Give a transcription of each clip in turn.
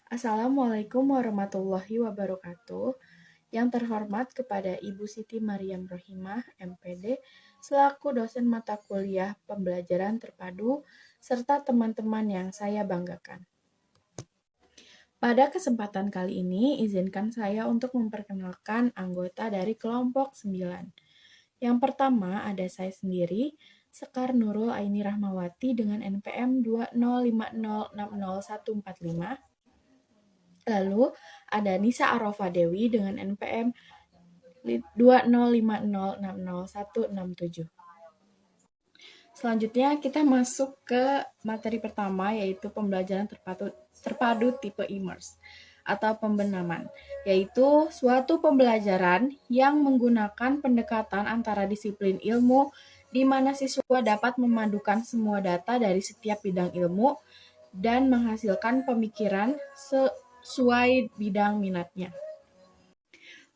Assalamualaikum warahmatullahi wabarakatuh. Yang terhormat kepada Ibu Siti Maryam Rohimah, MPD, selaku dosen mata kuliah pembelajaran terpadu, serta teman-teman yang saya banggakan. Pada kesempatan kali ini, izinkan saya untuk memperkenalkan anggota dari kelompok 9. Yang pertama ada saya sendiri, Sekar Nurul Aini Rahmawati dengan NPM 205060145. Lalu ada Nisa Arofa Dewi dengan NPM 205060167. Selanjutnya kita masuk ke materi pertama, yaitu pembelajaran terpadu tipe Immerse atau pembenaman, yaitu suatu pembelajaran yang menggunakan pendekatan antara disiplin ilmu di mana siswa dapat memadukan semua data dari setiap bidang ilmu dan menghasilkan pemikiran sesuai bidang minatnya.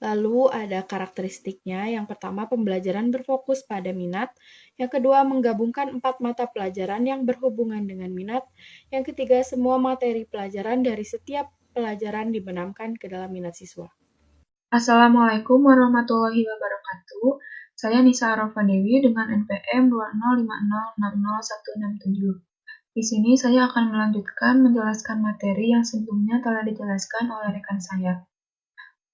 Lalu ada karakteristiknya. Yang pertama, pembelajaran berfokus pada minat. Yang kedua, menggabungkan 4 mata pelajaran yang berhubungan dengan minat. Yang ketiga, semua materi pelajaran dari setiap pelajaran dibenamkan ke dalam minat siswa. Assalamualaikum warahmatullahi wabarakatuh. Saya Nisa Arofa Dewi dengan NPM 205060167. Di sini saya akan melanjutkan menjelaskan materi yang sebelumnya telah dijelaskan oleh rekan saya.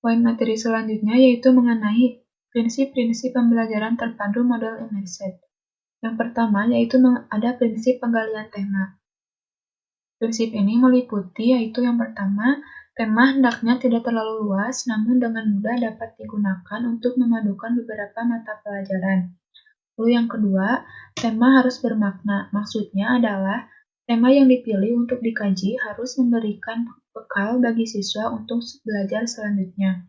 Poin materi selanjutnya yaitu mengenai prinsip-prinsip pembelajaran terpadu model immersive. Yang pertama yaitu ada prinsip penggalian tema. Prinsip ini meliputi yaitu yang pertama, tema hendaknya tidak terlalu luas, namun dengan mudah dapat digunakan untuk memadukan beberapa mata pelajaran. Lalu yang kedua, tema harus bermakna. Maksudnya adalah tema yang dipilih untuk dikaji harus memberikan bekal bagi siswa untuk belajar selanjutnya.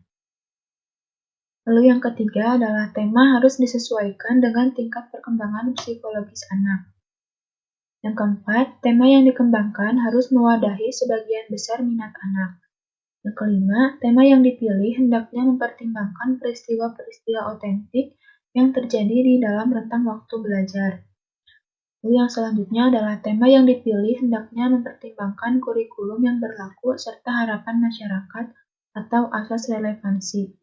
Lalu yang ketiga adalah tema harus disesuaikan dengan tingkat perkembangan psikologis anak. Yang keempat, tema yang dikembangkan harus mewadahi sebagian besar minat anak. Yang kelima, tema yang dipilih hendaknya mempertimbangkan peristiwa-peristiwa otentik yang terjadi di dalam rentang waktu belajar. Lalu yang selanjutnya adalah tema yang dipilih hendaknya mempertimbangkan kurikulum yang berlaku serta harapan masyarakat atau asas relevansi.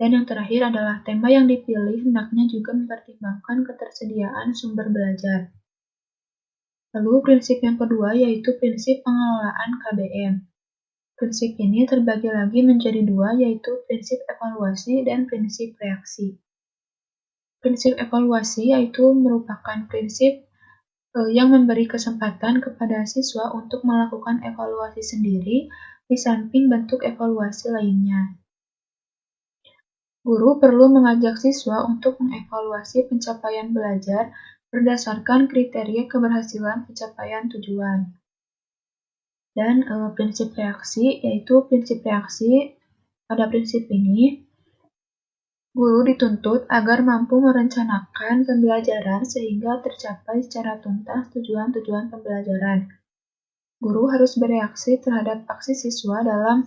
Dan yang terakhir adalah tema yang dipilih hendaknya juga mempertimbangkan ketersediaan sumber belajar. Lalu prinsip yang kedua yaitu prinsip pengelolaan KBM. Prinsip ini terbagi lagi menjadi dua, yaitu prinsip evaluasi dan prinsip reaksi. Prinsip evaluasi yaitu merupakan prinsip yang memberi kesempatan kepada siswa untuk melakukan evaluasi sendiri di samping bentuk evaluasi lainnya. Guru perlu mengajak siswa untuk mengevaluasi pencapaian belajar berdasarkan kriteria keberhasilan pencapaian tujuan. Dan prinsip reaksi, yaitu prinsip reaksi pada prinsip ini, guru dituntut agar mampu merencanakan pembelajaran sehingga tercapai secara tuntas tujuan-tujuan pembelajaran. Guru harus bereaksi terhadap aksi siswa dalam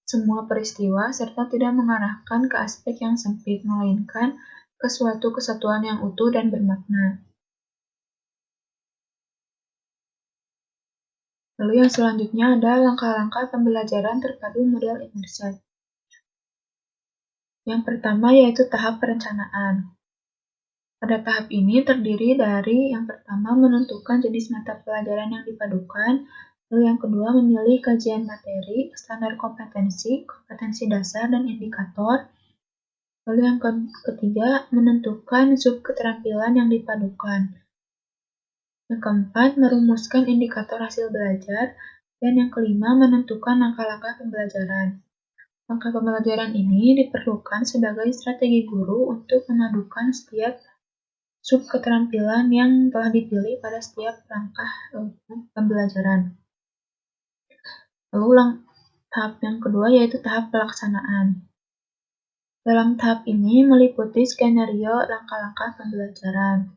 semua peristiwa serta tidak mengarahkan ke aspek yang sempit, melainkan ke suatu kesatuan yang utuh dan bermakna. Lalu yang selanjutnya ada langkah-langkah pembelajaran terpadu model immersive. Yang pertama yaitu tahap perencanaan. Pada tahap ini terdiri dari yang pertama menentukan jenis mata pelajaran yang dipadukan, lalu yang kedua memilih kajian materi, standar kompetensi, kompetensi dasar, dan indikator, lalu yang ketiga menentukan sub keterampilan yang dipadukan, yang keempat merumuskan indikator hasil belajar, dan yang kelima menentukan langkah-langkah pembelajaran. Langkah pembelajaran ini diperlukan sebagai strategi guru untuk memadukan setiap sub keterampilan yang telah dipilih pada setiap langkah pembelajaran. Lalu tahap yang kedua yaitu tahap pelaksanaan. Dalam tahap ini meliputi skenario langkah-langkah pembelajaran.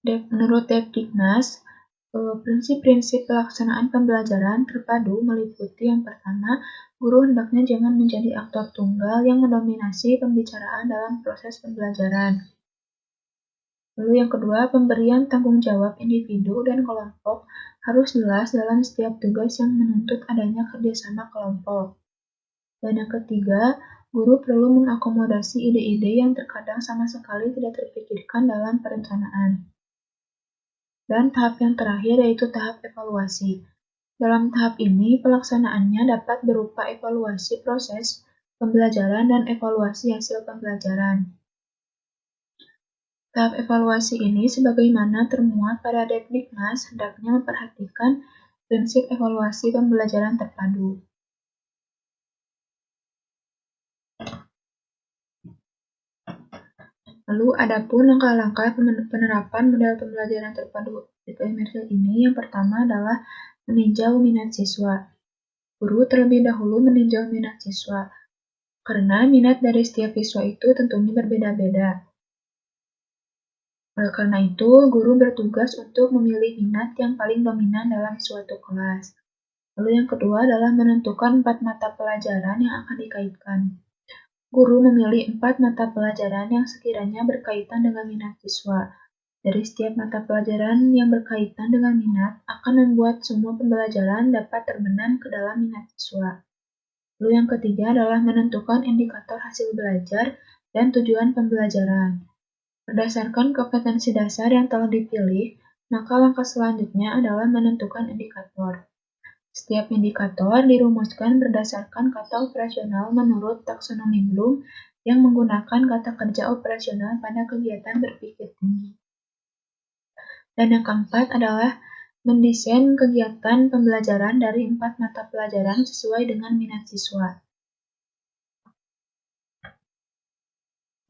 Menurut Depdiknas, prinsip-prinsip pelaksanaan pembelajaran terpadu meliputi yang pertama, guru hendaknya jangan menjadi aktor tunggal yang mendominasi pembicaraan dalam proses pembelajaran. Lalu yang kedua, pemberian tanggung jawab individu dan kelompok harus jelas dalam setiap tugas yang menuntut adanya kerjasama kelompok. Dan yang ketiga, guru perlu mengakomodasi ide-ide yang terkadang sama sekali tidak terpikirkan dalam perencanaan. Dan tahap yang terakhir yaitu tahap evaluasi. Dalam tahap ini, pelaksanaannya dapat berupa evaluasi proses pembelajaran dan evaluasi hasil pembelajaran. Tahap evaluasi ini sebagaimana termuat pada Dekdiknas hendaknya memperhatikan prinsip evaluasi pembelajaran terpadu. Lalu adapun langkah-langkah penerapan model pembelajaran terpadu imersif ini, yang pertama adalah meninjau minat siswa. Guru terlebih dahulu meninjau minat siswa, karena minat dari setiap siswa itu tentunya berbeda-beda. Oleh karena itu, guru bertugas untuk memilih minat yang paling dominan dalam suatu kelas. Lalu yang kedua adalah menentukan 4 mata pelajaran yang akan dikaitkan. Guru memilih 4 mata pelajaran yang sekiranya berkaitan dengan minat siswa. Dari setiap mata pelajaran yang berkaitan dengan minat akan membuat semua pembelajaran dapat terbenam ke dalam minat siswa. Lalu yang ketiga adalah menentukan indikator hasil belajar dan tujuan pembelajaran. Berdasarkan kompetensi dasar yang telah dipilih, maka langkah selanjutnya adalah menentukan indikator. Setiap indikator dirumuskan berdasarkan kata operasional menurut taksonomi Bloom yang menggunakan kata kerja operasional pada kegiatan berpikir tinggi. Dan yang keempat adalah mendesain kegiatan pembelajaran dari 4 mata pelajaran sesuai dengan minat siswa.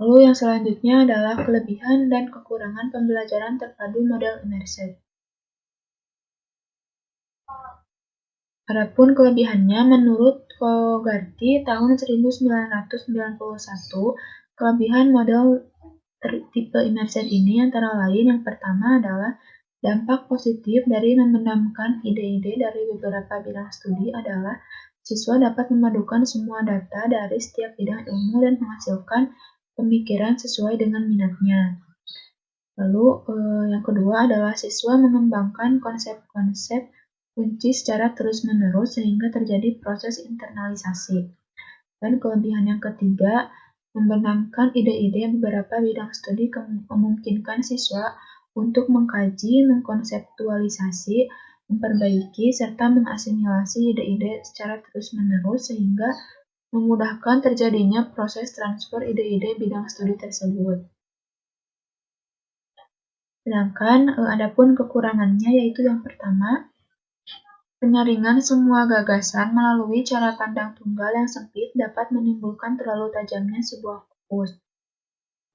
Lalu yang selanjutnya adalah kelebihan dan kekurangan pembelajaran terpadu model imersif. Adapun kelebihannya, menurut Fogarty tahun 1991, kelebihan model tipe imersif ini antara lain yang pertama adalah dampak positif dari membenamkan ide-ide dari beberapa bidang studi adalah siswa dapat memadukan semua data dari setiap bidang ilmu dan menghasilkan pemikiran sesuai dengan minatnya. Lalu yang kedua adalah siswa mengembangkan konsep-konsep kunci secara terus-menerus sehingga terjadi proses internalisasi. Dan kelebihan yang ketiga, membenamkan ide-ide beberapa bidang studi memungkinkan siswa untuk mengkaji, mengkonseptualisasi, memperbaiki, serta mengasimilasi ide-ide secara terus-menerus sehingga memudahkan terjadinya proses transfer ide-ide bidang studi tersebut. Sedangkan adapun kekurangannya yaitu yang pertama, penyaringan semua gagasan melalui cara pandang tunggal yang sempit dapat menimbulkan terlalu tajamnya sebuah fokus.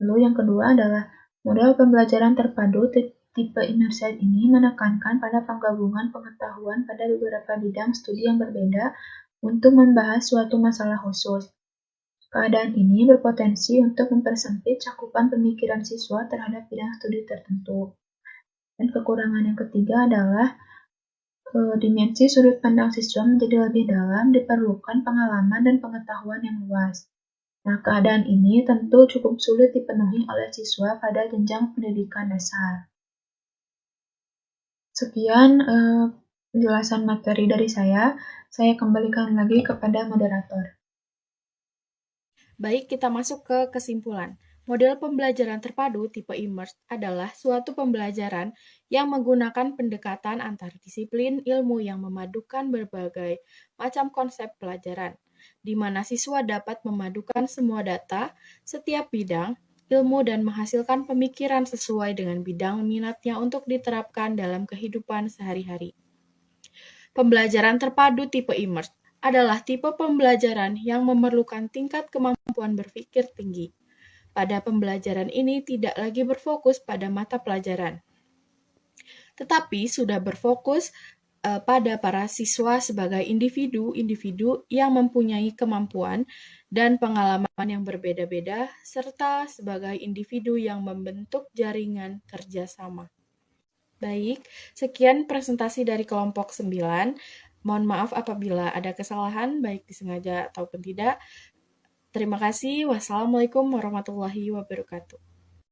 Lalu yang kedua adalah model pembelajaran terpadu tipe imersif ini menekankan pada penggabungan pengetahuan pada beberapa bidang studi yang berbeda untuk membahas suatu masalah khusus. Keadaan ini berpotensi untuk mempersempit cakupan pemikiran siswa terhadap bidang studi tertentu. Dan kekurangan yang ketiga adalah dimensi sudut pandang siswa menjadi lebih dalam, diperlukan pengalaman dan pengetahuan yang luas. Nah, keadaan ini tentu cukup sulit dipenuhi oleh siswa pada jenjang pendidikan dasar. Sekian penjelasan materi dari saya kembalikan lagi kepada moderator. Baik, kita masuk ke kesimpulan. Model pembelajaran terpadu tipe immerse adalah suatu pembelajaran yang menggunakan pendekatan antar disiplin ilmu yang memadukan berbagai macam konsep pelajaran, di mana siswa dapat memadukan semua data, setiap bidang, ilmu dan menghasilkan pemikiran sesuai dengan bidang minatnya untuk diterapkan dalam kehidupan sehari-hari. Pembelajaran terpadu tipe immerse adalah tipe pembelajaran yang memerlukan tingkat kemampuan berpikir tinggi. Pada pembelajaran ini tidak lagi berfokus pada mata pelajaran, tetapi sudah berfokus pada para siswa sebagai individu-individu yang mempunyai kemampuan dan pengalaman yang berbeda-beda, serta sebagai individu yang membentuk jaringan kerjasama. Baik, sekian presentasi dari kelompok 9. Mohon maaf apabila ada kesalahan, baik disengaja ataupun tidak. Terima kasih. Wassalamualaikum warahmatullahi wabarakatuh.